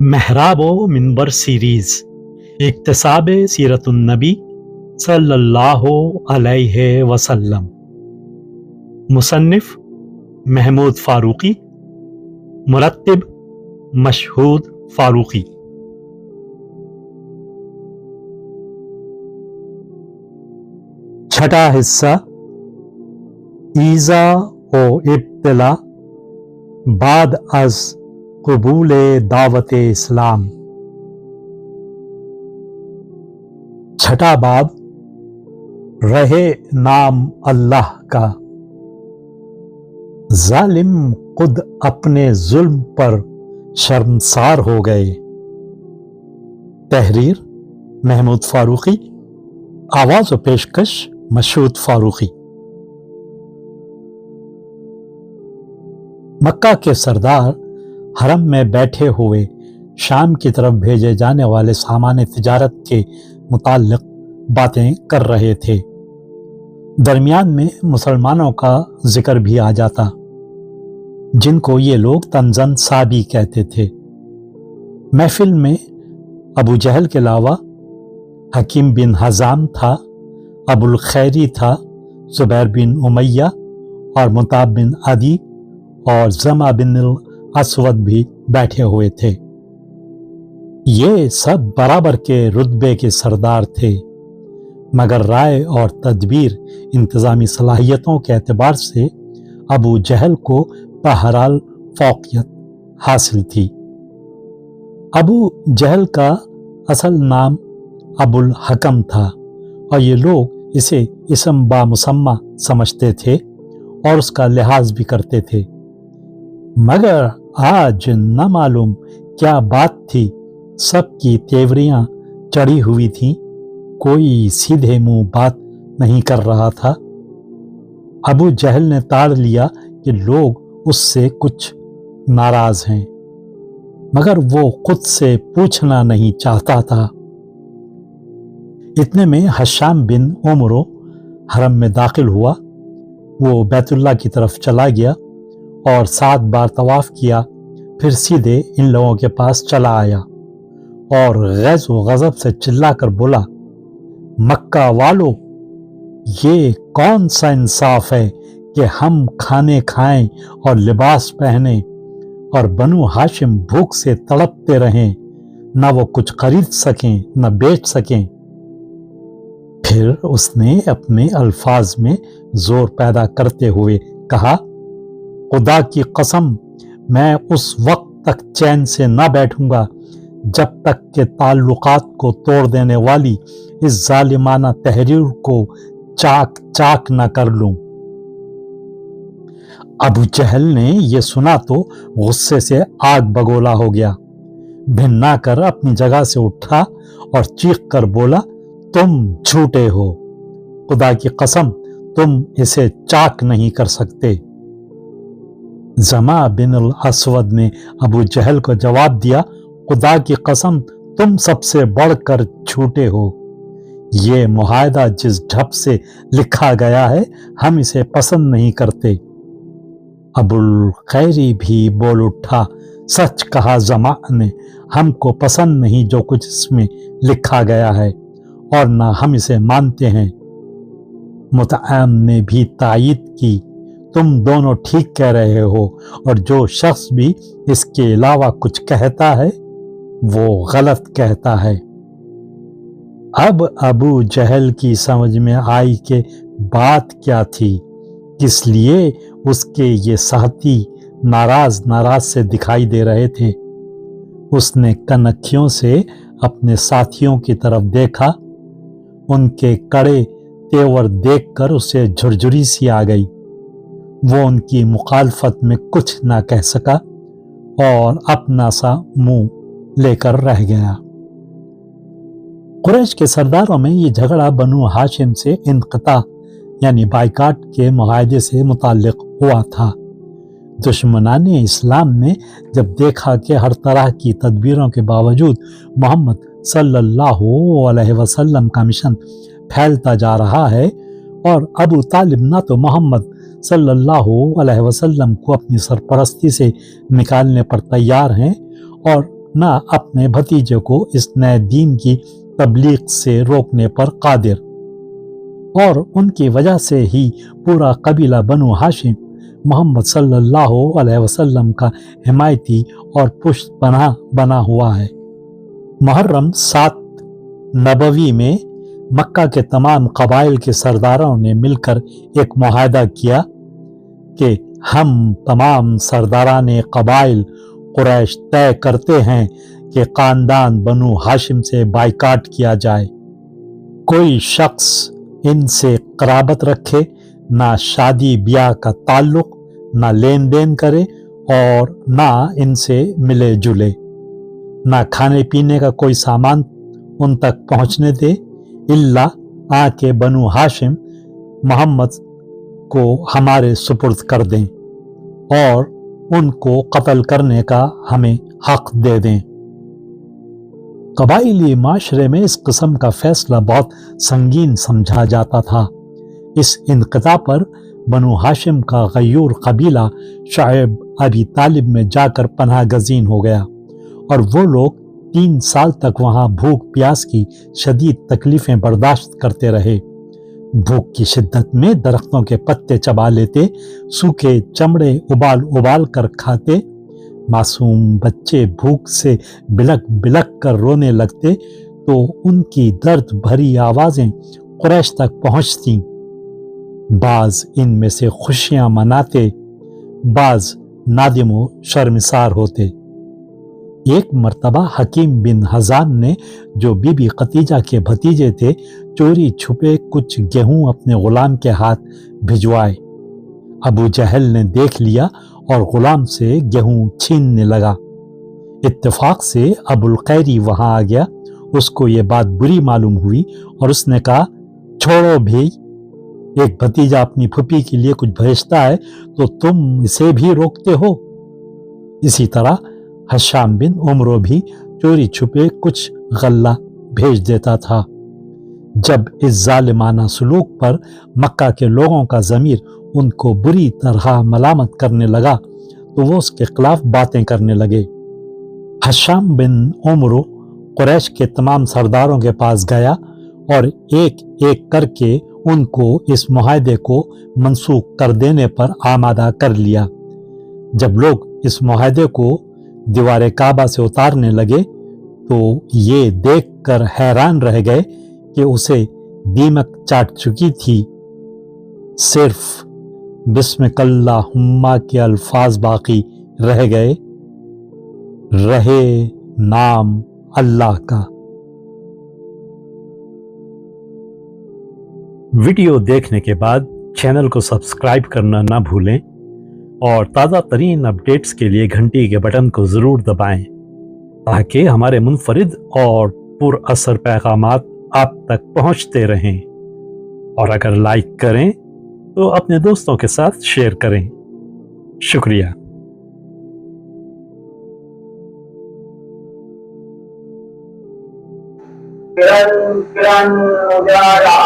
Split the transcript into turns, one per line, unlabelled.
महराब व मिंबर सीरीज इक्तसाब सीरतुन्नबी सल्लल्लाहु अलैहि वसल्लम। मुसन्निफ महमूद फारूकी, मुरत्तिब मशहूद फारूकी। छठा हिस्सा ईज़ा व इब्तिला बाद अज कबूल दावत इस्लाम। छठा बाब रहे नाम अल्लाह का। जालिम खुद अपने जुल्म पर शर्मसार हो गए। तहरीर महमूद फारूकी, आवाज व पेशकश मशहूद फारूकी। मक्का के सरदार हरम में बैठे हुए शाम की तरफ भेजे जाने वाले सामान तिजारत के मुताल्लिक बातें कर रहे थे। दरमियान में मुसलमानों का जिक्र भी आ जाता, जिनको ये लोग तंजन साबी कहते थे। महफिल में अबू जहल के अलावा हकीम बिन हजाम था, अबुल खैरी था, जुबैर बिन उमैया और मुताब बिन अदी और जमा बिन असवद भी बैठे हुए थे। ये सब बराबर के रुतबे के सरदार थे, मगर राय और तदबीर इंतजामी सलाहियतों के एतबार से अबू जहल को बहरहाल फौकियत हासिल थी। अबू जहल का असल नाम अबुल हकम था और ये लोग इसे इसम बा मुसम्मा समझते थे और उसका लिहाज भी करते थे। मगर आज न मालूम क्या बात थी, सबकी तेवरियां चढ़ी हुई थीं, कोई सीधे मुंह बात नहीं कर रहा था। अबू जहल ने ताड़ लिया कि लोग उससे कुछ नाराज हैं, मगर वो खुद से पूछना नहीं चाहता था। इतने में हशाम बिन उमरो हरम में दाखिल हुआ। वो बैतुल्लाह की तरफ चला गया और 7 बार तवाफ किया, फिर सीधे इन लोगों के पास चला आया और गैज़ व गज़ब से चिल्लाकर बोला, मक्का वालों, ये कौन सा इंसाफ है कि हम खाने खाएं और लिबास पहने और बनु हाशिम भूख से तड़पते रहें, न वो कुछ खरीद सकें न बेच सकें। फिर उसने अपने अल्फाज में जोर पैदा करते हुए कहा, खुदा की कसम, मैं उस वक्त तक चैन से न बैठूंगा जब तक के ताल्लुकात को तोड़ देने वाली इस जालिमाना तहरीर को चाक चाक न कर लूं। अबू जहल ने यह सुना तो गुस्से से आग बगोला हो गया। भिन्ना कर अपनी जगह से उठा और चीख कर बोला, तुम झूठे हो, खुदा की कसम, तुम इसे चाक नहीं कर सकते। जमा बिन असवद ने अबू जहल को जवाब दिया, खुदा की कसम, तुम सबसे बढ़कर झूठे हो। ये मुआहदा जिस ढप से लिखा गया है, हम इसे पसंद नहीं करते। अबुल खैरी भी बोल उठा, सच कहा जमा ने, हमको पसंद नहीं जो कुछ इसमें लिखा गया है और ना हम इसे मानते हैं। मुतअम ने भी तायीद की, तुम दोनों ठीक कह रहे हो और जो शख्स भी इसके अलावा कुछ कहता है वो गलत कहता है। अब अबू जहल की समझ में आई कि बात क्या थी, किस लिए उसके ये साथी नाराज से दिखाई दे रहे थे। उसने कनखियों से अपने साथियों की तरफ देखा। उनके कड़े तेवर देखकर उसे झुरझुरी सी आ गई। वो उनकी मुखालफत में कुछ ना कह सका और अपना सा मुंह लेकर रह गया। कुरैश के सरदारों में ये झगड़ा बनु हाशिम से इनक़ता यानी बाइकाट के मुआहदे से मुताल्लिक हुआ था। दुश्मनाने इस्लाम ने जब देखा कि हर तरह की तदबीरों के बावजूद मोहम्मद सल्लल्लाहु अलैहि वसल्लम का मिशन फैलता जा रहा है और अबू तालिब ना तो मोहम्मद सल्लल्लाहु अलैहि वसल्लम को अपनी सरपरस्ती से निकालने पर तैयार हैं और نہ اپنے بھتیجے کو اس نئے دین کی تبلیغ سے روکنے پر قادر، اور ان کی وجہ سے ہی پورا قبیلہ بنو ہاشم محمد صلی اللہ علیہ وسلم کا حمایتی اور پشت پناہ بنا ہوا ہے۔ محرم 7 نبوی میں مکہ کے تمام قبائل کے سرداروں نے مل کر ایک معاہدہ کیا کہ ہم تمام سرداران قبائل قریش طے کرتے ہیں کہ خاندان بنو ہاشم سے بائیکاٹ کیا جائے، کوئی شخص ان سے قرابت رکھے، نہ شادی بیاہ کا تعلق، نہ لین دین کرے اور نہ ان سے ملے جلے، نہ کھانے پینے کا کوئی سامان ان تک پہنچنے دے الا آ کے بنو ہاشم محمد کو ہمارے سپرد کر دیں اور ان کو قتل کرنے کا ہمیں حق دے دیں۔ قبائلی معاشرے میں اس قسم کا فیصلہ بہت سنگین سمجھا جاتا تھا۔ اس انقطاع پر بنو ہاشم کا غیور قبیلہ شعیب ابی طالب میں جا کر پناہ گزین ہو گیا، اور وہ لوگ 3 سال تک وہاں بھوک پیاس کی شدید تکلیفیں برداشت کرتے رہے۔ بھوک کی شدت میں درختوں کے پتے چبا لیتے، سوکھے چمڑے ابال ابال کر کھاتے، معصوم بچے بھوک سے بلک بلک کر رونے لگتے تو ان کی درد بھری آوازیں قریش تک پہنچتیں۔ بعض ان میں سے خوشیاں مناتے، بعض نادم و شرمسار ہوتے۔ ایک مرتبہ حکیم بن حزام نے، جو بی بی خدیجہ کے بھتیجے تھے، چوری چھپے کچھ گیہوں اپنے غلام کے ہاتھ بھجوائے۔ ابو جہل نے دیکھ لیا اور غلام سے گیہوں چھیننے لگا۔ اتفاق سے ابو الخیری وہاں آ گیا، اس کو یہ بات بری معلوم ہوئی اور اس نے کہا، چھوڑو بھائی، ایک بھتیجا اپنی پھوپھی کے لیے کچھ بھیجتا ہے تو تم اسے بھی روکتے ہو۔ اسی طرح ہشام بن عمرو بھی چوری چھپے کچھ غلہ بھیج دیتا تھا۔ جب اس ظالمانہ سلوک پر مکہ کے لوگوں کا ضمیر ان کو بری طرح ملامت کرنے لگا تو وہ اس کے خلاف باتیں کرنے لگے۔ ہشام بن عمرو قریش کے تمام سرداروں کے پاس گیا اور ایک ایک کر کے ان کو اس معاہدے کو منسوخ کر دینے پر آمادہ کر لیا۔ جب لوگ اس معاہدے کو دیوار کعبہ سے اتارنے لگے تو یہ دیکھ کر حیران رہ گئے کہ اسے دیمک چاٹ چکی تھی، صرف بسمک اللہم کے الفاظ باقی رہ گئے، رہے نام اللہ کا۔ ویڈیو دیکھنے کے بعد چینل کو سبسکرائب کرنا نہ بھولیں اور تازہ ترین اپڈیٹس کے لیے گھنٹی کے بٹن کو ضرور دبائیں تاکہ ہمارے منفرد اور پر اثر پیغامات آپ تک پہنچتے رہیں، اور اگر لائک کریں تو اپنے دوستوں کے ساتھ شیئر کریں۔ شکریہ۔
کرن کرن اجالا